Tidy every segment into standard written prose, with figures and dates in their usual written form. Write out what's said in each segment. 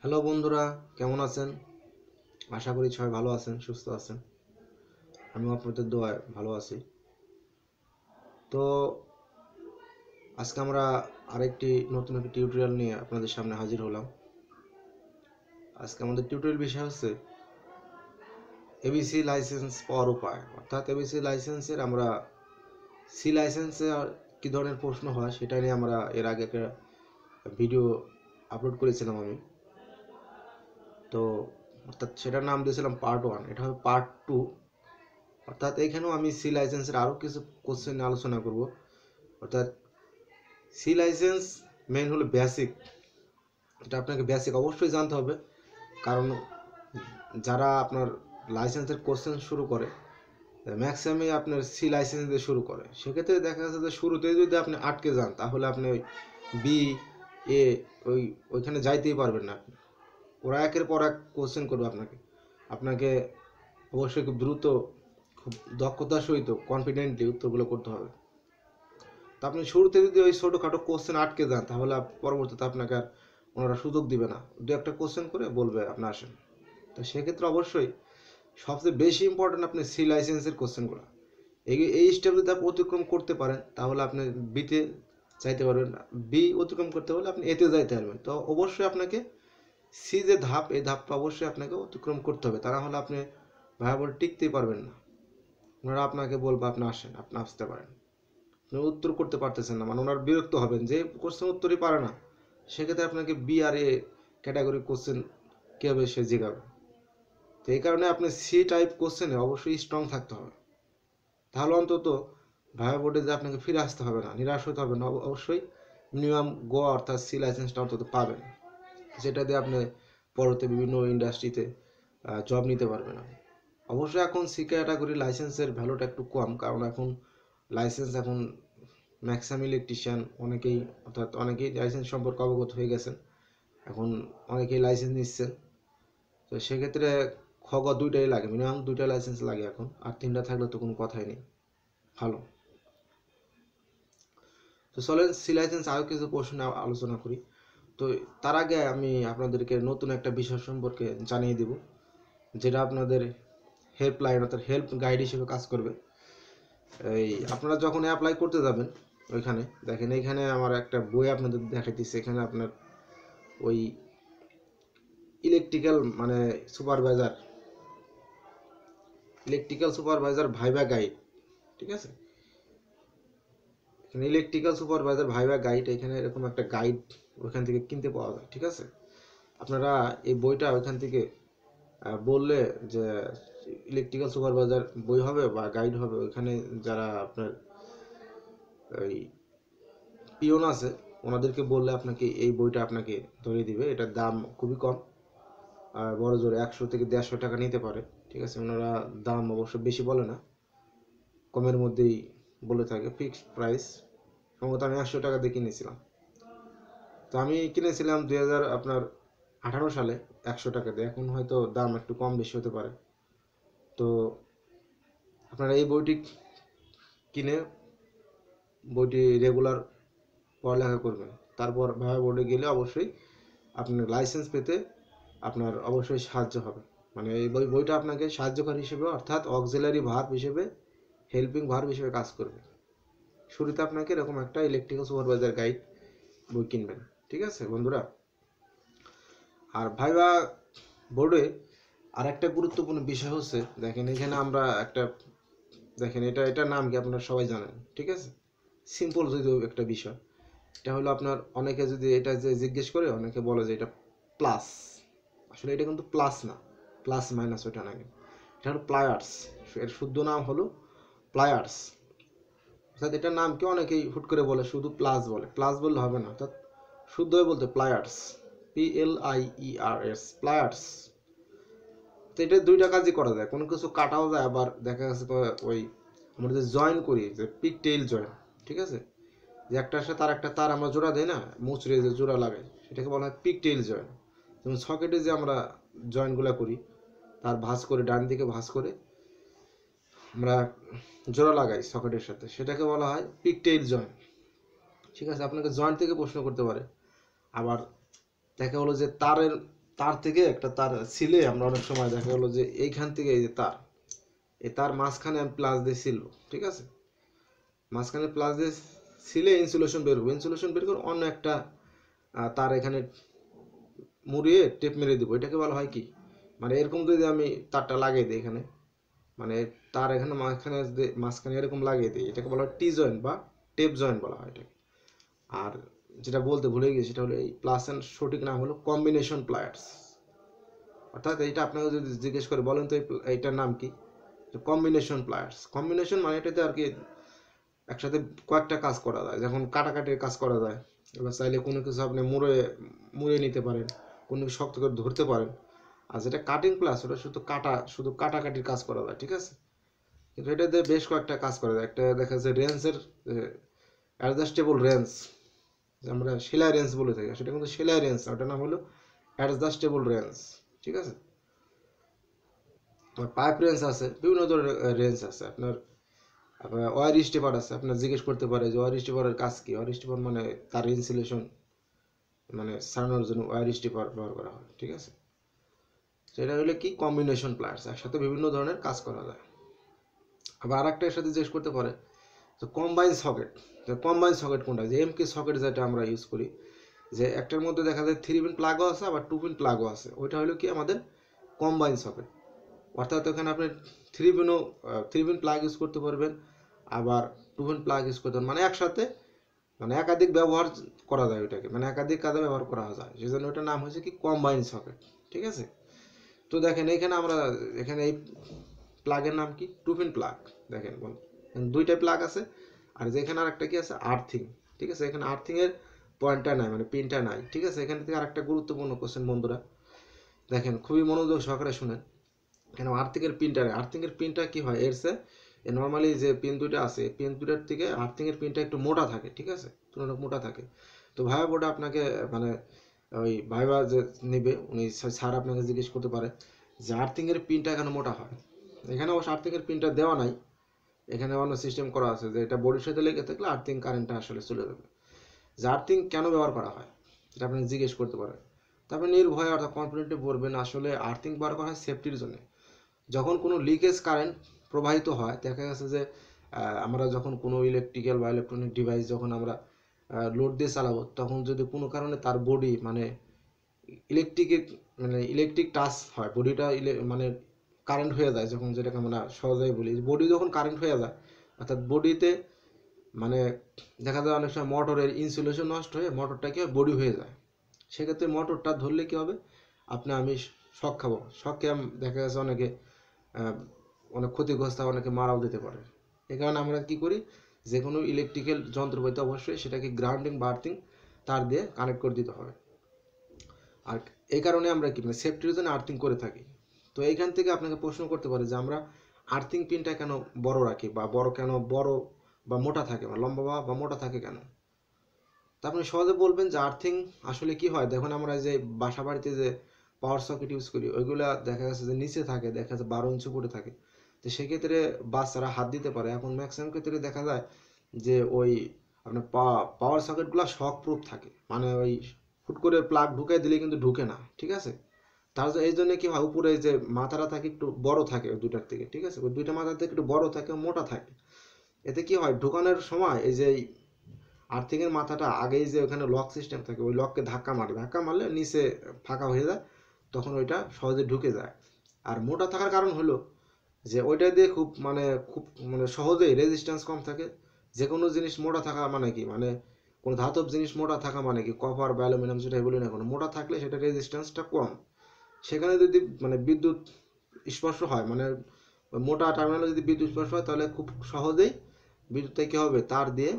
Hello বন্ধুরা, কেমন আছেন? আশা করি সবাই ভালো আছেন, সুস্থ আছেন। আমিও আপনাদের দোয়ায় ভালো আছি। তো আজকে আমরা আরেকটি নতুন একটি টিউটোরিয়াল নিয়ে আপনাদের সামনে হাজির হলাম। আজকে আমাদের টিউটোরিয়াল বিষয় হচ্ছে এবিসি লাইসেন্স পাওয়ার উপায়। অর্থাৎ এবিসি লাইসেন্সের আমরা সি লাইসেন্সে কী ধরনের প্রশ্ন হয় সেটা নিয়ে আমরা এর আগে একটা ভিডিও আপলোড করেছিলাম আমি। তো অর্থাৎ সেটার নাম দিয়েছিলাম পার্ট 1, এটা হবে পার্ট 2। অর্থাৎ এখানেও আমি সি লাইসেন্সের আরও কিছু কোশ্চেন নিয়ে আলোচনা করব। অর্থাৎ সি লাইসেন্স মেইন হলো বেসিক, এটা আপনাকে বেসিক অবশ্যই জানতে হবে। কারণ যারা আপনার লাইসেন্সের কোশ্চেন শুরু করে ম্যাক্সিমামই আপনার সি লাইসেন্স দিয়ে শুরু করে। সেক্ষেত্রে দেখা যাচ্ছে যে শুরুতেই যদি আপনি আটকে যান তাহলে আপনি ওই বি এ ওইখানে যাইতেই পারবেন না। ওরা একের পর এক কোশ্চেন করবে আপনাকে অবশ্যই খুব দ্রুত, খুব দক্ষতার সহিত কনফিডেন্টলি উত্তরগুলো করতে হবে। তো আপনি শুরুতে যদি ওই ছোটোখাটো কোশ্চেন আটকে যান তাহলে পরবর্তীতে আপনাকে আর ওনারা সুযোগ দিবে না, দু একটা কোশ্চেন করে বলবে আপনি আসেন। তো সেক্ষেত্রে অবশ্যই সবচেয়ে বেশি ইম্পর্টেন্ট আপনি সি লাইসেন্সের কোশ্চেনগুলো, এই স্টেপ যদি আপনি অতিক্রম করতে পারেন তাহলে আপনি বিতে চাইতে পারবেন, বি অতিক্রম করতে পারলে আপনি এতে যাইতে পারবেন। তো অবশ্যই আপনাকে সি যে ধাপ, এই ধাপটা অবশ্যই আপনাকে অতিক্রম করতে হবে, তা না হলে আপনি ভাইয়া টিকতেই পারবেন না। ওনারা আপনাকে বলবে আপনি আসেন, আপনি আসতে পারেন, উত্তর করতে পারতেছেন না, মানে ওনার বিরক্ত হবেন যে কোশ্চেন উত্তরই পারে না। সেক্ষেত্রে আপনাকে B R A category question কীভাবে সে জিগাবে। তো এই কারণে আপনি সি টাইপ কোশ্চেনে অবশ্যই স্ট্রং থাকতে হবে, তাহলে অন্তত ভাইবা বোর্ডে যে আপনাকে ফিরে আসতে হবে না, নিরাশ হতে হবে না। অবশ্যই মিনিমাম গো অর্থাৎ সি লাইসেন্সটা অন্তত পাবেন, যেটা দিয়ে আপনি পরবর্তী বিভিন্ন ইন্ডাস্ট্রিতে জব নিতে পারবেন। অবশ্যই এখন সি ক্যাটাগরি লাইসেন্সের ভ্যালুটা একটু কম, কারণ এখন লাইসেন্স এখন ম্যাক্সিমাম ইলেকট্রিশিয়ান অনেকেই লাইসেন্স সম্পর্কে অবগত হয়ে গেছেন, এখন অনেকেই লাইসেন্স নিচ্ছেন। তো সেক্ষেত্রে খগ দুইটাই লাগে, মিনিমাম দুইটা লাইসেন্স লাগে এখন, আর তিনটা থাকলে তো কোনো কথাই নেই। ভালো, তো চলেন সি লাইসেন্স আরও কিছু প্রশ্ন আলোচনা করি। তো তার আগে আমি আপনাদেরকে নতুন একটা বিষয় সম্পর্কে জানিয়ে দেব, যেটা আপনাদের হেল্পলাইন অর্থাৎ হেল্প গাইড হিসেবে কাজ করবে। এই আপনারা যখন অ্যাপ্লাই করতে যাবেন ওইখানে দেখেন, এইখানে আমার একটা বই আপনাদের দেখাইতেছে। এখানে আপনার ওই ইলেকট্রিক্যাল সুপারভাইজার ভাইবা গাইড, ঠিক আছে, এখানে ইলেকট্রিক্যাল সুপারভাইজার ভাইবা গাইড, এখানে এরকম একটা গাইড ওইখান থেকে কিনতে পাওয়া যায়, ঠিক আছে। আপনারা এই বইটা ওইখান থেকে বললে যে ইলেকট্রিক্যাল সুপারভাইজার বই হবে বা গাইড হবে, ওইখানে যারা আপনার ওই পিওন আছে ওনাদেরকে বললে আপনাকে এই বইটা আপনাকে ধরিয়ে দিবে। এটার দাম খুবই কম, আর বড় জোরে 100 থেকে 150 টাকা নিতে পারে, ঠিক আছে। ওনারা দাম অবশ্য বেশি বলে না, কমের মধ্যেই বলে থাকে, ফিক্সড প্রাইস। সম্ভবত আমি 100 টাকা দিয়ে কিনেছিলাম। তো আমি কিনেছিলাম 2018 সালে 100 টাকা দিয়ে, এখন হয়তো দাম একটু কম বেশি হতে পারে। তো আপনারা এই বইটি কিনে বইটি রেগুলার পড়ালেখা করবেন, তারপর ভাইবা বোর্ডে গেলে অবশ্যই আপনার লাইসেন্স পেতে আপনার অবশ্যই সাহায্য হবে। মানে এই বইটা আপনাকে সাহায্যকারী হিসেবে অর্থাৎ অক্সিলারি ভার্ব হিসেবে, হেল্পিং ভার্ব হিসেবে কাজ করবে। শুরুতে আপনাকে এরকম একটা ইলেকট্রিক্যাল সুপারভাইজার গাইড বই কিনবেন, ঠিক আছে বন্ধুরা। আর ভাইবা বোর্ডে আর একটা গুরুত্বপূর্ণ বিষয় হচ্ছে, দেখেন এখানে আমরা একটা, দেখেন এটার নাম কি আপনারা সবাই জানেন, ঠিক আছে। সিম্পল যদিও একটা বিষয়, এটা হলো আপনার, অনেকে যদি এটা যে জিজ্ঞেস করে অনেকে বলে যে এটা প্লাস, আসলে এটা কিন্তু প্লাস না, প্লাস মাইনাস ওটা না, এটা হলো প্লায়ার্স। এর শুদ্ধ নাম হলো প্লায়ার্স। অর্থাৎ এটার নাম কি অনেকেই হুট করে বলে শুধু প্লাস বলে, প্লাস বললে হবে না, অর্থাৎ শুদ্ধ হয়ে বলতে প্লায়ার্স, PLIERS, প্লায়ার্স। তো এটা দুইটা কাজই করা যায়, কোনো কিছু কাটাও যায়, আবার দেখা গেছে ওই আমরা যে জয়েন করি যে পিক টেইল জয়েন, ঠিক আছে, যে একটার সাথে আর একটা তার আমরা জোড়া দেই না, মুচড়ে যে জোড়া লাগাই, সেটাকে বলা হয় পিক টেইল জয়েন। যেমন সকেটে যে আমরা জয়েনগুলো করি, তার ভাঁজ করে ডান দিকে ভাঁজ করে আমরা জোড়া লাগাই সকেটের সাথে, সেটাকে বলা হয় পিক টেইল জয়েন, ঠিক আছে। আপনাকে জয়েন্ট থেকে প্রশ্ন করতে পারে। আবার দেখা হলো যে তারের তার থেকে একটা তার সিলে আমরা অনেক সময় দেখা গেলো যে এইখান থেকে এই যে তার মাঝখানে আমি প্লাস দিয়ে ছিল, ঠিক আছে, মাঝখানে প্লাস দিয়ে সিলে ইনসুলেশন বের করবো, ইনসুলেশন বের করে অন্য একটা তার এখানে মুড়িয়ে টেপ মেরে দেবো, এটাকে বলা হয় কি, মানে এরকম যদি আমি তারটা লাগিয়ে দিই এখানে, মানে তার এখানে মাঝখানে এরকম লাগিয়ে দিই, এটাকে বলা হয় টি জয়েন্ট বা টেপ জয়েন্ট বলা হয় এটাকে। আর যেটা বলতে ভুলে গিয়েছি সেটা হলো এই প্লাস এর সঠিক নাম হলো কম্বিনেশন প্লায়ার্স। অর্থাৎ এইটা আপনাকে যদি জিজ্ঞেস করে বলেন তো এইটার নাম কি, কম্বিনেশন প্লায়ার্স। কম্বিনেশন মানে এটাতে আর কি একসাথে কয়েকটা কাজ করা যায়, যখন কাটাকাটির কাজ করা যায়, এবার চাইলে কোনো কিছু আপনি মুড়ে নিতে পারেন, কোনো কিছু শক্ত করে ধরতে পারেন। আর যেটা কাটিং প্লাস ওটা শুধু কাটাকাটির কাজ করা যায়, ঠিক আছে, কিন্তু এটাতে বেশ কয়েকটা কাজ করা যায়। একটা দেখা যাচ্ছে রেঞ্জের অ্যাডজাস্টেবল রেঞ্জ, আমরা সেলাই রেঞ্জ বলে থাকি, সেটা কিন্তু সেলাই রেঞ্জ না, ওটার নাম হলো অ্যাডজাস্টেবল রেঞ্জ, ঠিক আছে। পাইপ রেঞ্জ আছে, বিভিন্ন ধরনের রেঞ্জ আছে। আপনার ওয়ার স্টেপার আছে, আপনার জিজ্ঞেস করতে পারে যে ওয়ার স্টেপারের কাজ কি। ওয়ার স্টেপার মানে তার ইনসুলেশন মানে সারানোর জন্য ওয়ার স্টেপার ব্যবহার করা হয়, ঠিক আছে। সেটা হলো কি কম্বিনেশন প্লায়ার্স, একসাথে বিভিন্ন ধরনের কাজ করা যায়। আবার আর একটা এর সাথে জিজ্ঞেস করতে পারে তো কম্বাইন সকেট, কম্বাইন সকেট কোনটা, যে এমকে সকেট যেটা আমরা ইউজ করি, যে একটার মধ্যে দেখা যায় 3 পিন প্লাগও আছে আবার 2 পিন প্লাগও আছে, ওইটা হলো কি আমাদের কম্বাইন সকেট। অর্থাৎ ওখানে আপনি 3 পিন প্লাগ ইউজ করতে পারবেন, আবার 2 পিন প্লাগ ইউজ করতে পারবেন, মানে একসাথে মানে একাধিক ব্যবহার করা যায় ওইটাকে, মানে একাধিক কাজে ব্যবহার করা যায়, সেজন্য ওটার নাম হয়েছে কি কম্বাইন সকেট, ঠিক আছে। তো দেখেন এখানে এই প্লাগের নাম কি, 2 পিন প্লাগ। দেখেন দুইটা প্লাগ আছে, আর যেখানে আরেকটা কি আছে আর্থিং, ঠিক আছে, এখানে আর্থিং এর পয়েন্টটা নাই, মানে পিনটা নাই, ঠিক আছে। এখান থেকে আরেকটা গুরুত্বপূর্ণ কোশ্চেন বন্ধুরা, দেখেন খুবই মনোযোগ সহকারে শুনেন। কেন আর্থিং এর পিনটা কি হয়, নর্মালি যে পিন দুইটা আছে, পিন দুইটার থেকে আর্থিং এর পিনটা একটু মোটা থাকে, ঠিক আছে, তুলনামূলক মোটা থাকে। তো ভাইবা বোর্ডে আপনাকে মানে ওই ভাইবা যে নেবে উনি স্যার আপনাকে জিজ্ঞেস করতে পারে যে আর্থিং এর পিনটা কেন মোটা হয়। এখানে অবশ্য আর্থিং এর পিনটা দেওয়া নাই, এখানে অন্য সিস্টেম করা আছে যে এটা বডির সাথে লেগে থাকলে আর্থিং কারেন্টটা আসলে চলে যাবে। যে আর্থিং কেন ব্যবহার করা হয় এটা আপনি জিজ্ঞেস করতে পারেন। তারপরে নির্ভয়ে অর্থাৎ কনফিডেন্টলি বলবেন আসলে আর্থিং ব্যবহার করা হয় সেফটির জন্য। যখন কোনো লিকেজ কারেন্ট প্রবাহিত হয়, দেখা গেছে যে আমরা যখন কোনো ইলেকট্রিক্যাল বা ইলেকট্রনিক ডিভাইস যখন আমরা লোড দিয়ে চালাবো, তখন যদি কোনো কারণে তার বডি মানে ইলেকট্রিক টাচ হয়, বডিটা মানে কারেন্ট হয়ে যায়, যখন যেটাকে আমরা সহজেই বলি বডি যখন কারেন্ট হয়ে যায়, অর্থাৎ বডিতে মানে দেখা যায় অনেক সময় মোটরের ইনসুলেশন নষ্ট হয়ে মোটরটা কি হয় বডি হয়ে যায়। সেক্ষেত্রে মোটরটা ধরলে কি হবে, আমি শক খাবো, শক খেয়ে দেখা গেছে অনেক ক্ষতিগ্রস্ত, অনেকে মারাও দিতে পারে। এই কারণে আমরা কি করি, যে কোনো ইলেকট্রিক্যাল যন্ত্রপাতি অবশ্যই সেটাকে গ্রাউন্ডিং বা আর্থিং তার দিয়ে কানেক্ট করে দিতে হবে। আর এই কারণে আমরা কি সেফটির জন্য আর্থিং করে থাকি। তো এইখান থেকে আপনাকে প্রশ্ন করতে পারে যে আমরা আর্থিং পিনটা কেন বড় রাখি, বা বড় বা মোটা থাকে, বা লম্বা বা মোটা থাকে কেন। তা আপনি সহজে বলবেন যে আর্থিং আসলে কি হয়, দেখুন আমরা যে বাসা বাড়িতে যে পাওয়ার সকেট ইউজ করি ওইগুলা দেখা যাচ্ছে যে নিচে থাকে, দেখা যাচ্ছে 12 ইঞ্চি উপরে থাকে। তো সেক্ষেত্রে বাচ্চারা হাত দিতে পারে। এখন ম্যাক্সিমাম ক্ষেত্রে দেখা যায় যে ওই আপনার পাওয়ার সকেটগুলো শক প্রুফ থাকে, মানে ওই ফুট করে প্লাগ ঢুকে দিলে কিন্তু ঢুকে না, ঠিক আছে। এই জন্য কি হয়, উপরে যে মাথাটা থাকে একটু বড় থাকে ওই দুইটার থেকে, ঠিক আছে, ওই দুইটা মাথার থেকে একটু বড় থাকে, মোটা থাকে। এতে কি হয়, ঢুকানোর সময় এই যে আর্থিং এর মাথাটা আগেই যে ওখানে লক সিস্টেম থাকে, ওই লককে ধাক্কা মারলে নিচে ফাঁকা হয়ে যায়, তখন ওইটা সহজে ঢুকে যায়। আর মোটা থাকার কারণ হলো যে ওইটা দিয়ে খুব মানে সহজেই রেজিস্ট্যান্স কম থাকে। যে কোনো জিনিস মোটা থাকা মানে কি, মানে কোনো ধাতব জিনিস মোটা থাকা মানে কি, কপার বা অ্যালুমিনিয়াম যেটাই বলি না কোনো, মোটা থাকলে সেটা রেজিস্ট্যান্সটা কম। সেখানে যদি মানে বিদ্যুৎ স্পর্শ হয়, মানে মোটা টার্মিনালে যদি বিদ্যুৎ স্পর্শ হয়, তাহলে খুব সহজেই বিদ্যুৎটা কী হবে, তার দিয়ে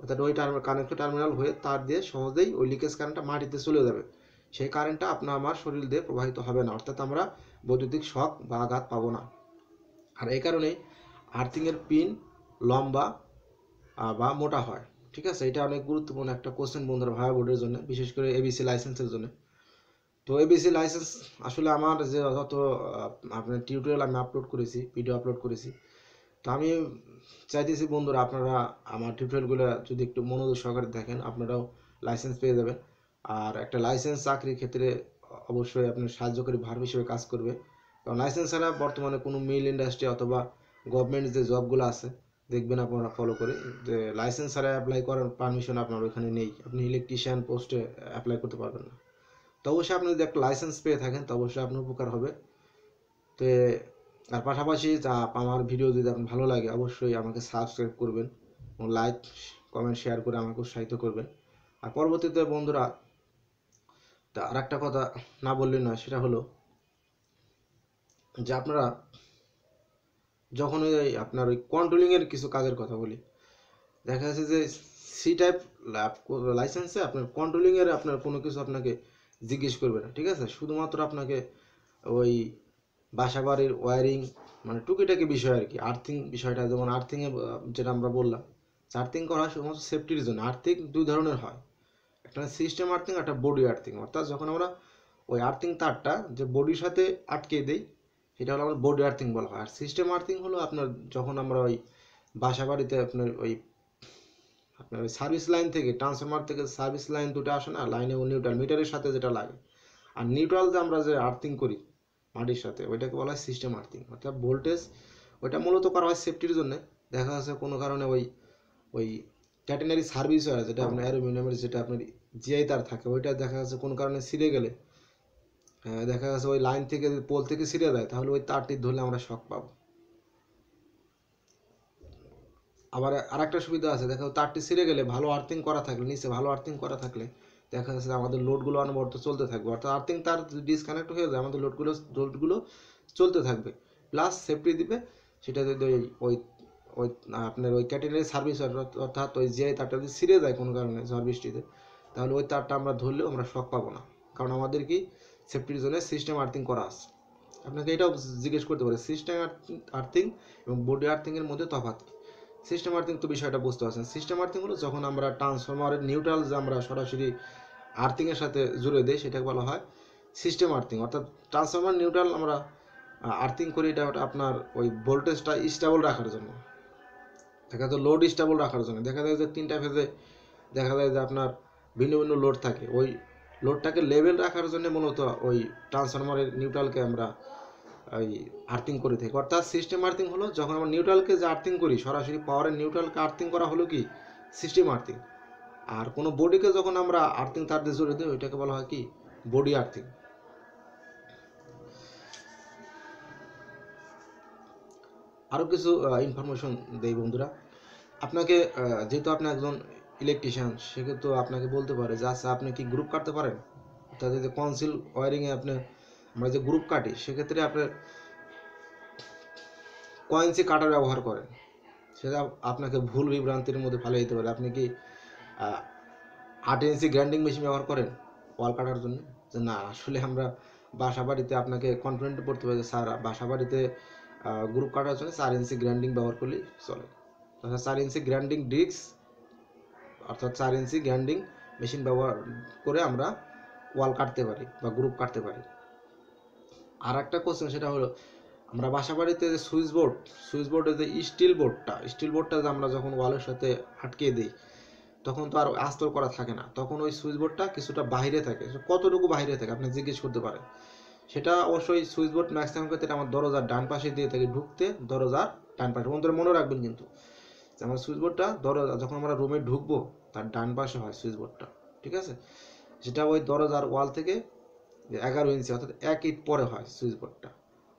অর্থাৎ ওই কানেক্ট টার্মিনাল হয়ে তার দিয়ে সহজেই ওই লিকেজ কারেন্টটা মাটিতে চলে যাবে। সেই কারেন্টটা আমার শরীর দিয়ে প্রবাহিত হবে না, অর্থাৎ আমরা বৈদ্যুতিক শক বা আঘাত পাবো না। আর এই কারণেই আর্থিংয়ের পিন লম্বা বা মোটা হয়, ঠিক আছে। এটা অনেক গুরুত্বপূর্ণ একটা কোশ্চেন বন্ধুরা ভাইবা বোর্ডের জন্য, বিশেষ করে এবিসি লাইসেন্সের জন্য। তো এবিসি লাইসেন্স আসলে আমার যে যত আপনার টিউটোরিয়াল আমি আপলোড করেছি, ভিডিও আপলোড করেছি, তো আমি চাইতেছি বন্ধুরা আপনারা আমার টিউটোরিয়ালগুলো যদি একটু মনোযোগ সহকারে দেখেন, আপনারাও লাইসেন্স পেয়ে যাবেন। আর একটা লাইসেন্স চাকরির ক্ষেত্রে অবশ্যই আপনার সাহায্যকারী ভার্ব হিসেবে কাজ করবে। কারণ লাইসেন্স ছাড়া বর্তমানে কোনো মিল ইন্ডাস্ট্রি অথবা গভর্নমেন্ট যে জবগুলো আছে দেখবেন আপনারা ফলো করে যে লাইসেন্স ছাড়া অ্যাপ্লাই করার পারমিশন আপনার ওইখানে নেই, আপনি ইলেকট্রিশিয়ান পোস্টে অ্যাপ্লাই করতে পারবেন না। তো অবশ্যই আপনি যদি একটা লাইসেন্স পেয়ে থাকেন তো অবশ্যই আপনার উপকার হবে। তো আর পাশাপাশি আমার ভিডিও যদি আপনার ভালো লাগে অবশ্যই আমাকে সাবস্ক্রাইব করবেন এবং লাইক কমেন্ট শেয়ার করে আমাকে উৎসাহিত করবেন। আর পরবর্তীতে বন্ধুরা তা আর একটা কথা না বললে নয়, সেটা হলো যে আপনারা যখন ওই আপনার ওই কন্ট্রোলিংয়ের কিছু কাজের কথা বলি, দেখা যাচ্ছে যে সি টাইপ লাইসেন্সে আপনার কন্ট্রোলিংয়ের আপনার কোনো কিছু আপনাকে জিজ্ঞেস করবে না, ঠিক আছে। শুধুমাত্র আপনাকে ওই বাসা বাড়ির ওয়্যারিং মানে টুকিটাকি বিষয় আর কি, আর্থিং বিষয়টা, যেমন আর্থিংয়ে যেটা আমরা বললাম, আর্থিং করা হয় শুধুমাত্র সেফটির জন্য। আর্থিং দুই ধরনের হয়, একটা সিস্টেম আর্থিং, একটা বডি আর্থিং। অর্থাৎ যখন আমরা ওই আর্থিং তারটা যে বডির সাথে আটকে দেই সেটা হলো আমার বডি আর্থিং বলা হয়। আর সিস্টেম আর্থিং হলো আপনার যখন আমরা ওই বাসা বাড়িতে আপনার ওই সার্ভিস লাইন থেকে, ট্রান্সফরমার থেকে সার্ভিস লাইন দুটো আসে না, লাইনে ও নিউট্রাল মিটারের সাথে যেটা লাগে, আর নিউট্রাল যে আমরা যে আর্থিং করি মাটির সাথে ওইটাকে বলা হয় সিস্টেম আর্থিং। অর্থাৎ ভোল্টেজ ওইটা মূলত করা হয় সেফটির জন্য। দেখা যাচ্ছে কোনো কারণে ওই ওই ক্যাটেনারি সার্ভিস হয় যেটা আপনার অ্যালুমিনিয়ামের যেটা আপনার জিআই তার থাকে, ওইটা দেখা যাচ্ছে কোনো কারণে ছিঁড়ে গেলে, দেখা যাচ্ছে ওই লাইন থেকে পোল থেকে ছিঁড়ে যায়, তাহলে ওই তারটি ধরলে আমরা শক পাবো। আবার আরেকটা সুবিধা আছে, দেখো তারটি ছিঁড়ে গেলে ভালো আর্থিং করা থাকলে, নিচে ভালো আর্থিং করা থাকলে দেখা যাচ্ছে আমাদের লোডগুলো অনবরত চলতে থাকবে। অর্থাৎ আর্থিং তার ডিসকানেক্ট হয়ে যায় আমাদের লোডগুলো চলতে থাকবে, প্লাস সেফটি দিবে। সেটা যদি ওই ওই আপনার ওই ক্যাটেনারি সার্ভিস অর্থাৎ ওই যে তারটা যদি ছিঁড়ে যায় কোনো কারণে সার্ভিসটিতে, তাহলে ওই তারটা আমরা ধরলেও আমরা শক পাবো না, কারণ আমাদের কি সেফটির জন্য সিস্টেম আর্থিং করা আছে। আপনাকে এটাও জিজ্ঞেস করতে পারে সিস্টেম আর্থিং এবং বডি আর্থিংয়ের মধ্যে তফাৎ। সিস্টেম আর্থিং তো বিষয়টা বুঝতে পারছেন। সিস্টেম আর্থিং হলো যখন আমরা ট্রান্সফরমারের নিউট্রাল যে আমরা সরাসরি আর্থিংয়ের সাথে জুড়ে দিই সেটাকে বলা হয় সিস্টেম আর্থিং। অর্থাৎ ট্রান্সফরমার নিউট্রাল আমরা আর্থিং করি, এটা আপনার ওই ভোল্টেজটা স্টেবল রাখার জন্য, দেখা যায় লোড স্টেবল রাখার জন্য। দেখা যায় যে তিনটা ফেজে দেখা যায় যে আপনার ভিন্ন ভিন্ন লোড থাকে, ওই লোডটাকে লেভেল রাখার জন্য মূলত ওই ট্রান্সফরমারের নিউট্রালকে আমরা ওই আর্থিং করে থাকি। অর্থাৎ সিস্টেম আর্থিং হলো যখন আমরা নিউট্রালকে যে আর্থিং করি, সরাসরি পাওয়ারের নিউট্রালকে আর্থিং করা হলো কি সিস্টেম আর্থিং। আর কোনো বডিকে যখন আমরা আর্থিং তার দিয়ে জড়িয়ে দিই ওইটাকে বলা হয় কি বডি আর্থিং। আরও কিছু ইনফরমেশন দেই বন্ধুরা আপনাকে। যেহেতু আপনি একজন ইলেকট্রিশিয়ান, সেক্ষেত্রে আপনাকে বলতে পারে যে আচ্ছা আপনি কি গ্রুপ কাটতে পারেন। অর্থাৎ যদি কনসিল ওয়ারিংয়ে আপনি আমরা যে গ্রুপ কাটি, সেক্ষেত্রে আপনি কয়েন্সি কাটার ব্যবহার করেন, সেটা আপনাকে ভুল বিভ্রান্তির মধ্যে ফেলে দিতে পারে। আপনি কি 8 ইঞ্চি গ্রাইন্ডিং মেশিন ব্যবহার করেন ওয়াল কাটার জন্য? যে না, আসলে আমরা বাসা বাড়িতে আপনাকে কনফিডেন্ট পড়তে পারি যে স্যার বাসা বাড়িতে গ্রুপ কাটার জন্য 4 ইঞ্চি গ্রাইন্ডিং ব্যবহার করলেই চলে। অর্থাৎ 4 ইঞ্চি গ্রাইন্ডিং ডিস্ক অর্থাৎ 4 ইঞ্চি গ্রাইন্ডিং মেশিন ব্যবহার করে আমরা ওয়াল কাটতে পারি বা গ্রুপ কাটতে পারি। আর একটা কোশ্চেন সেটা হলো আমরা বাসা বাড়িতে যে সুইচ বোর্ডের যে স্টিল বোর্ডটা যে আমরা যখন ওয়ালের সাথে আটকে দিই তখন তো আর আস্তর করা থাকে না, তখন ওই সুইচ বোর্ডটা কিছুটা বাইরে থাকে। কতটুকু বাইরে থাকে আপনি জিজ্ঞেস করতে পারেন। সেটা অবশ্যই সুইচ বোর্ড ম্যাক্সিমাম ক্ষেত্রে আমার দরজার ডান পাশে দিয়ে থাকে, ঢুকতে দরজার ডান পাশে। বন্ধুরা মনে রাখবেন কিন্তু আমার সুইচ বোর্ডটা দরজা যখন আমরা রুমে ঢুকবো তার ডান পাশে হয় সুইচ বোর্ডটা, ঠিক আছে। সেটা ওই দরজার ওয়াল থেকে 11 ইঞ্চি অর্থাৎ 1 ইঞ্চি পরে হয় সুইচ বোর্ডটা।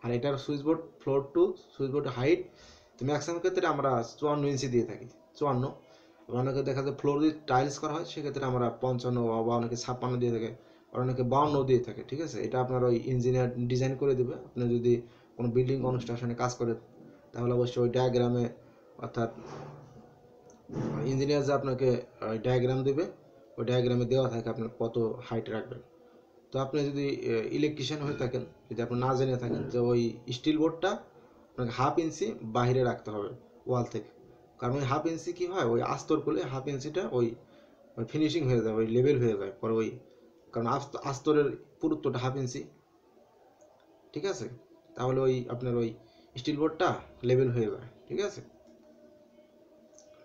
আর এটার switch board floor to switch board height তো ম্যাক্সিমাম ক্ষেত্রে আমরা 54 ইঞ্চি দিয়ে থাকি। 54, অনেকে দেখা যায় ফ্লোর দিয়ে টাইলস করা হয় সেক্ষেত্রে আমরা 55 বা অনেকে 56 দিয়ে থাকে, আর অনেকে 52 দিয়ে থাকে, ঠিক আছে। এটা আপনার ওই ইঞ্জিনিয়ার ডিজাইন করে দেবে। আপনি যদি কোনো বিল্ডিং কনস্ট্রাকশনে কাজ করেন তাহলে অবশ্যই ওই ডায়াগ্রামে অর্থাৎ ইঞ্জিনিয়ার যে আপনাকে ডায়াগ্রাম দেবে ওই ডায়াগ্রামে দেওয়া থাকে আপনার কত হাইট রাখবেন। তো আপনি যদি ইলেকট্রিশিয়ান হয়ে থাকেন, যদি আপনি না জেনে থাকেন যে ওই স্টিল বোর্ডটা আপনাকে 1/2 ইঞ্চি বাইরে রাখতে হবে ওয়াল থেকে, কারণ ওই 1/2 ইঞ্চি কী হয় ওই আস্তর করলে 1/2 ইঞ্চিটা ওই ফিনিশিং হয়ে যায়, ওই লেভেল হয়ে যায় পরে ওই, কারণ আস্তরের পুরুত্বটা 1/2 ইঞ্চি, ঠিক আছে। তাহলে ওই আপনার ওই স্টিল বোর্ডটা লেভেল হয়ে যায়, ঠিক আছে।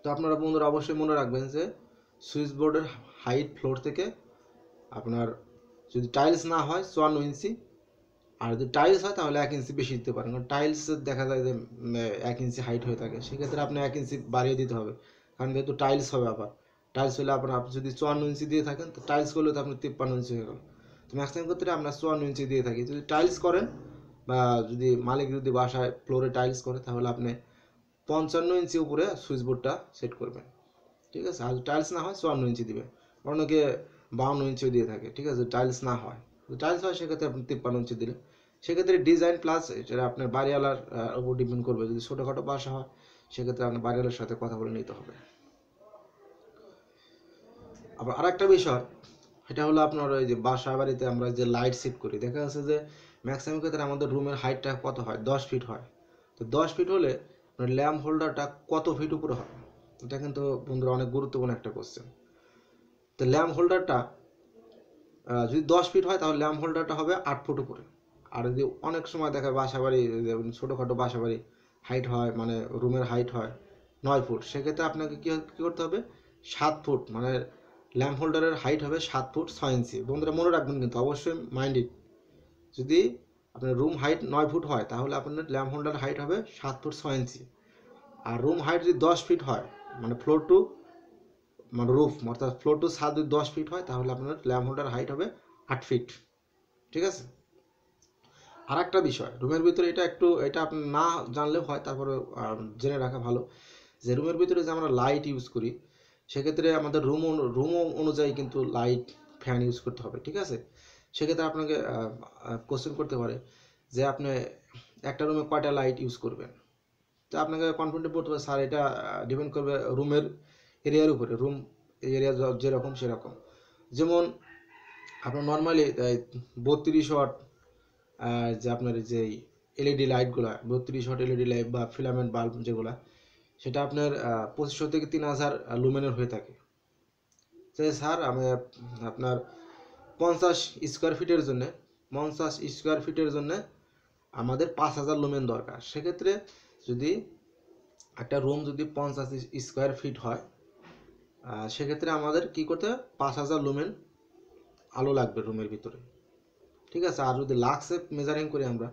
তো আপনারা বন্ধুরা অবশ্যই মনে রাখবেন যে সুইচ বোর্ডের হাইট ফ্লোর থেকে আপনার যদি টাইলস না হয় 54 ইঞ্চি, আর যদি টাইলস হয় তাহলে 1 ইঞ্চি বেশি দিতে পারেন। কারণ টাইলস দেখা যায় যে 1 ইঞ্চি হাইট হয়ে থাকে, সেক্ষেত্রে আপনি 1 ইঞ্চি বাড়িয়ে দিতে হবে, কারণ যেহেতু টাইলস হবে। আবার টাইলস হলে আপনি যদি 54 ইঞ্চি দিয়ে থাকেন, তো টাইলস করলে তো আপনার 53 ইঞ্চি হয়ে গেল। তো ম্যাক্সিমাম ক্ষেত্রে আমরা 54 ইঞ্চি দিয়ে থাকি। যদি টাইলস করেন বা যদি মালিক যদি বাসায় ফ্লোরে টাইলস করে, তাহলে আপনি 55 ইঞ্চি উপরে সুইচ বোর্ডটা সেট করবেন, ঠিক আছে। আর টাইলস না হয় 54 ইঞ্চি দিবেন। অনেকে 52 ইঞ্চিও দিয়ে থাকে, ঠিক আছে। টাইলস না হয়, টাইলস হয় সেক্ষেত্রে আপনি 53 ইঞ্চি দিলেন। সেক্ষেত্রে ডিজাইন প্লাস যেটা আপনার বাড়িওয়ালার উপর ডিপেন্ড করবে। যদি ছোটোখাটো বাসা হয় সেক্ষেত্রে আপনার বাড়িওয়ালার সাথে কথা বলে নিতে হবে। আবার আরেকটা বিষয়, এটা হলো আপনার ওই যে বাসা বাড়িতে আমরা যে লাইট সেট করি, দেখা যাচ্ছে যে ম্যাক্সিমাম ক্ষেত্রে আমাদের রুমের হাইটটা কত হয়, 10 ফিট হয়। তো 10 ফিট হলে ল্যাম্প হোল্ডারটা কত ফিট উপরে হবে? এটা কিন্তু বন্ধুরা অনেক গুরুত্বপূর্ণ একটা কোশ্চেন। তো ল্যাম্প হোল্ডারটা যদি 10 ফিট হয়, তাহলে ল্যাম্প হোল্ডারটা হবে 8 ফুট উপরে। আর যদি অনেক সময় দেখা বাসা বাড়ি, ছোটোখাটো বাসা বাড়ি হাইট হয়, মানে রুমের হাইট হয় 9 ফুট, সেক্ষেত্রে আপনাকে কী করতে হবে, 7 ফুট, মানে ল্যাম্প হোল্ডারের হাইট হবে 7 ফুট 6 ইঞ্চি। বন্ধুরা মনে রাখবেন কিন্তু অবশ্যই মাইন্ডেড, যদি আপনার রুম হাইট 9 ফুট হয়, তাহলে আপনার ল্যাম্প হোল্ডার হাইট হবে 7 ফুট 6 ইঞ্চি। আর রুম হাইট যদি 10 ফিট হয়, মানে ফ্লোর টু মানে রুফ, অর্থাৎ ফ্লোর টু ছাদ যদি 10 ফিট হয়, তাহলে আপনার ল্যাম্প হোল্ডার হাইট হবে 8 ফিট, ঠিক আছে। আর একটা বিষয় রুমের ভিতরে, এটা আপনি না জানলেও হয়, তারপরে জেনে রাখা ভালো, যে রুমের ভিতরে যে আমরা লাইট ইউজ করি, সেক্ষেত্রে আমাদের রুম অনুযায়ী কিন্তু লাইট ফ্যান ইউজ করতে হবে, ঠিক আছে। সেক্ষেত্রে আপনাকে কোশ্চেন করতে পারে যে আপনি একটা রুমে কয়টা লাইট ইউজ করবেন। তো আপনাকে কনফিডেন্ট বলতে হবে, স্যার এটা ডিপেন্ড করবে রুমের এরিয়ার উপরে, রুম এরিয়া যেরকম সেরকম। যেমন আপনার নর্মালি 32 ওয়াট যে আপনার যে এলইডি লাইটগুলো, 32 ওয়াট এলইডি লাইট বা ফিলামেন্ট বাল্ব যেগুলো, সেটা আপনার 2500 থেকে 3000 লুমেনের হয়ে থাকে। তো স্যার আমি আপনার 50 স্কোয়ার ফিটের জন্য 50 স্কোয়ার ফিটের জন্য আমাদের 5000 লুমেন দরকার। সেক্ষেত্রে যদি একটা রুম যদি 50 স্কোয়ার ফিট হয়, সেক্ষেত্রে আমাদের কি করতে হবে, 5000 লুমেন আলো লাগবে রুমের ভিতরে, ঠিক আছে। আর যদি লাক্সে মেজারিং করি আমরা,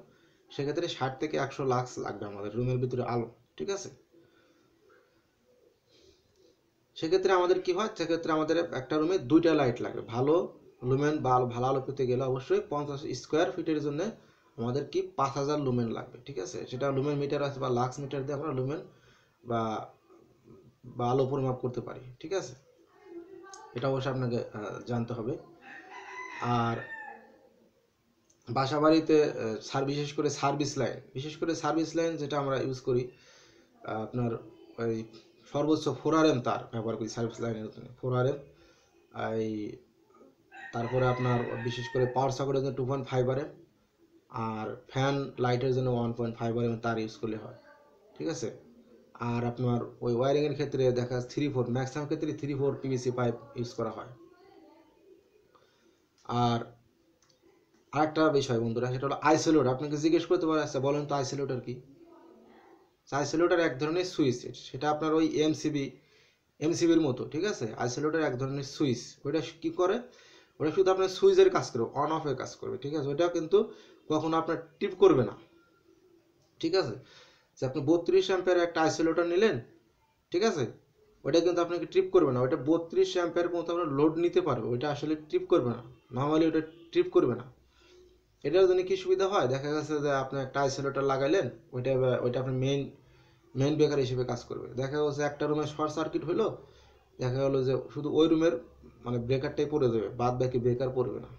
সেক্ষেত্রে 60 থেকে 100 লাক্স লাগবে আমাদের রুমের ভিতরে আলো, ঠিক আছে। সেক্ষেত্রে আমাদের কি হয়, সেক্ষেত্রে আমাদের একটা রুমে 2টা লাইট লাগবে। ভালো লুমেন বা ভালো আলো পেতে গেলে অবশ্যই 50 স্কোয়ার ফিটের জন্য আমাদের কি 5000 লুমেন লাগবে, ঠিক আছে। সেটা লুমেন মিটার আছে বা লাক্স মিটার দিয়ে আমরা লুমেন বা আলো পরিমাপ করতে পারি, ঠিক আছে। এটা অবশ্যই আপনাকে জানতে হবে। আর বাসা বাড়িতে বিশেষ করে সার্ভিস লাইন যেটা আমরা ইউজ করি, আপনার ওই সর্বোচ্চ 4RM তার ব্যবহার করি সার্ভিস লাইনের জন্য, 4RM। এই তারপরে আপনার বিশেষ করে পাওয়ার সার্কিটের জন্য 2.5RM, আর ফ্যান লাইটের জন্য 1.5RM তার ইউজ করলে হয়, ঠিক আছে। আর আপনার ওই ওয়ারিংয়ের ক্ষেত্রে দেখা যাচ্ছে 3/4, ম্যাক্সিমাম ক্ষেত্রে 3/4 PVC পাইপ ইউজ করা হয়। আর আরেকটা বিষয় বন্ধুরা, সেটা হলো আইসোলেটর। আপনাকে জিজ্ঞেস করতে পারে, আচ্ছা বলেন তো আইসোলেটর কি? আইসোলেটর এক ধরনের সুইচ, সেটা আপনার ওই এমসিবির মতো, ঠিক আছে। আইসোলেটর এক ধরনের সুইচ, ওইটা কি করে, ওটা শুধু আপনার সুইচের কাজ করবে, অন অফের কাজ করবে, ঠিক আছে। ওইটা কিন্তু কখনো আপনার টিপ করবে না, ঠিক আছে। যে আপনি 32 অ্যাম্পিয়ার একটা আইসোলেটর নিলেন, ঠিক আছে, ওইটা কিন্তু আপনাকে ট্রিপ করবে না। ওইটা 32 অ্যাম্পিয়ার মতো আপনার লোড নিতে পারবে, ওইটা আসলে ট্রিপ করবে না, নর্মালি ওইটা ট্রিপ করবে না। এটার জন্য কি সুবিধা হয়, দেখা গেছে যে আপনি একটা আইসোলেটর লাগাইলেন, ওইটা আপনার মেইন ব্রেকার হিসেবে কাজ করবে। দেখা গেছে একটা রুমে শর্ট সার্কিট হলো, দেখা গেলো যে শুধু ওই রুমের মানে ব্রেকারটাই পড়ে যাবে, বাদ বাকি ব্রেকার পড়বে না।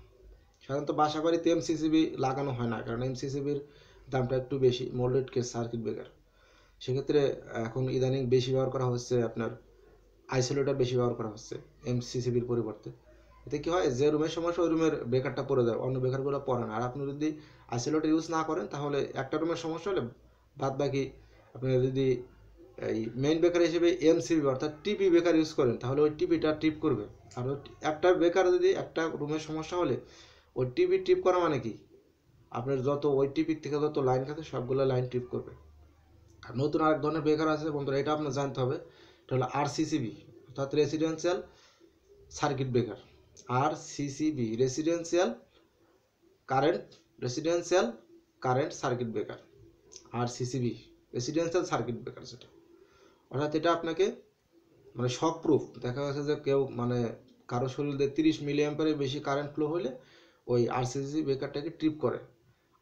সাধারণত বাসা বাড়িতে এমসিসিবি লাগানো হয় না, কারণ এমসিসিবির দামটা একটু বেশি, মোল্ডেড কেস সার্কিট ব্রেকার। সেক্ষেত্রে এখন ইদানিং বেশি ব্যবহার করা হচ্ছে আপনার আইসোলেটর, বেশি ব্যবহার করা হচ্ছে এমসিসিবির পরিবর্তে। এতে কি হয়, যে রুমের সমস্যা ওই রুমের ব্রেকারটা পড়ে যায়, অন্য ব্রেকারগুলো পড়ে না। আর আপনি যদি আইসোলেটর ইউজ না করেন, তাহলে একটা রুমের সমস্যা হলে বাদ বাকি আপনি যদি এই মেইন ব্রেকার হিসেবে এমসিবি অর্থাৎ টিপি ব্রেকার ইউজ করেন, তাহলে ওই টিপিটা ট্রিপ করবে। আর একটা ব্রেকার যদি একটা রুমের সমস্যা হলে ওই টিপি ট্রিপ করা মানে কি, আপনার যত ওই টিপির থেকে যত লাইন থাকে সবগুলো লাইন ট্রিপ করবে। আর নতুন আরেক ধরনের ব্রেকার আছে বন্ধুরা, এটা আপনার জানতে হবে, এটা হলো আরসিসিবি অর্থাৎ residential circuit breaker. RCCB residential current circuit breaker, RCCB residential circuit breaker সেটা। অর্থাৎ এটা আপনাকে মানে শক প্রুফ, দেখা গেছে যে কেউ মানে কারো শরীরে 30 মিলি অ্যাম্পিয়ারের বেশি কারেন্ট ফ্লো হলে ওই RCCB ব্রেকারটাকে ট্রিপ করে।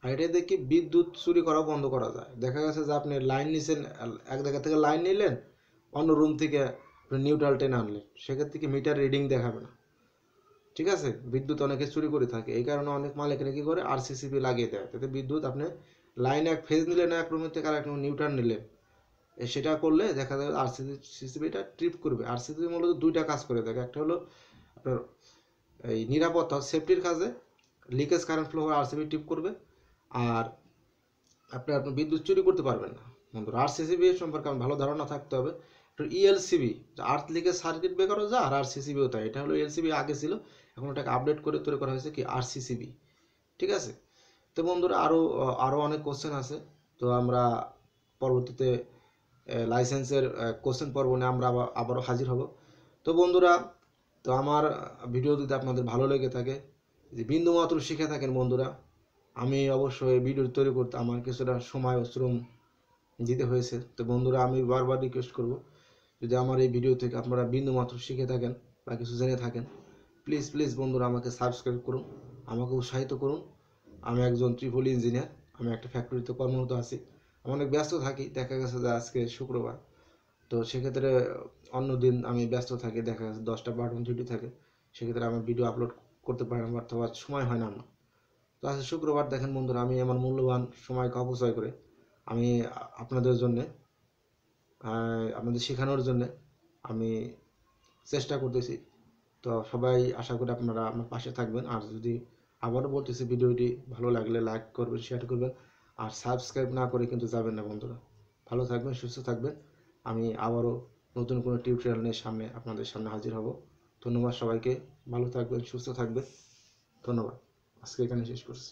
আর এটা দেখি বিদ্যুৎ চুরি করা বন্ধ করা যায়। দেখা গেছে যে আপনি লাইন নিছেন, এক জায়গা থেকে লাইন নিলেন, অন্য রুম থেকে নিউট্রাল টেনে আনলেন, সেক্ষেত্রে কি মিটার রিডিং দেখাবে না। ঠিক আছে, বিদ্যুৎ অনেকে চুরি করে থাকে, এই কারণে অনেক মালিকেরা কি করে RCCB লাগিয়ে দেয়, তাতে বিদ্যুৎ আপনি লাইন এক ফেজ নিলেন এক রুমের থেকে আর এক নিউট্রাল নিলেন, সেটা করলে দেখা যাবে RCCBটা ট্রিপ করবে। RCCB মূলত দুইটা কাজ করে থাকে, একটা হলো আপনার এই নিরাপত্তা সেফটির কাজে, লিকেজ কারেন্ট ফ্লো হলে RCCB ট্রিপ করবে, আর আপনার বিদ্যুৎ চুরি করতে পারবেন না। বন্ধুরা RCCB সম্পর্কে আমার ভালো ধারণা থাকতে হবে। ELCB আর্থ লিকেজ সার্কিট ব্রেকারও যা, আর RCCBও তাই। এটা হলো ELCB আগে ছিল, এখন এটাকে আপডেট করে তৈরি করা হয়েছে কি RCCB। ঠিক আছে, তো বন্ধুরা আরও অনেক কোশ্চেন আছে, তো আমরা পরবর্তীতে লাইসেন্সের কোশ্চেন পর্ব নিয়ে আমরা আবারও হাজির হব। তো বন্ধুরা, তো আমার ভিডিও যদি আপনাদের ভালো লেগে থাকে, যে বিন্দুমাত্র শিখে থাকেন বন্ধুরা, আমি অবশ্যই ভিডিও তৈরি করতে আমার কিছুটা সময় ও শ্রম দিতে হয়েছে। তো বন্ধুরা, আমি বারবার রিকোয়েস্ট করব, যদি আমার এই ভিডিও থেকে আপনারা বিন্দুমাত্র শিখে থাকেন বা কিছু জেনে থাকেন, প্লিজ প্লিজ বন্ধুরা আমাকে সাবস্ক্রাইব করুন, আমাকে উৎসাহিত করুন। আমি একজন ট্রিপল ইঞ্জিনিয়ার, আমি একটা ফ্যাক্টরিতে কর্মরত আছি, আমি অনেক ব্যস্ত থাকি। দেখা গেছে যে আজকে শুক্রবার, তো সেক্ষেত্রে অন্য দিন আমি ব্যস্ত থাকি, দেখা গেছে 10টা-12টা ডিউটি থাকে, সেক্ষেত্রে আমি ভিডিও আপলোড করতে পারি না, অথবা সময় হয় না আমার। তো আজকে শুক্রবার, দেখেন বন্ধুরা, আমি আমার মূল্যবান সময়কে অপচয় করে আমি আপনাদের জন্যে, আপনাদের শেখানোর জন্যে আমি চেষ্টা করতেছি। তো সবাই আশা করি আপনারা আমার পাশে থাকবেন। আর যদি আবারও বলতেছি, ভিডিওটি ভালো লাগলে লাইক করবেন, শেয়ার করবেন, আর সাবস্ক্রাইব না করে কিন্তু যাবেন না বন্ধুরা। ভালো থাকবেন, সুস্থ থাকবেন। আমি আবারও নতুন কোনো টিউটোরিয়াল নিয়ে আপনাদের সামনে হাজির হব। ধন্যবাদ সবাইকে, ভালো থাকবেন, সুস্থ থাকবেন। ধন্যবাদ, আজকে এখানে শেষ করছি।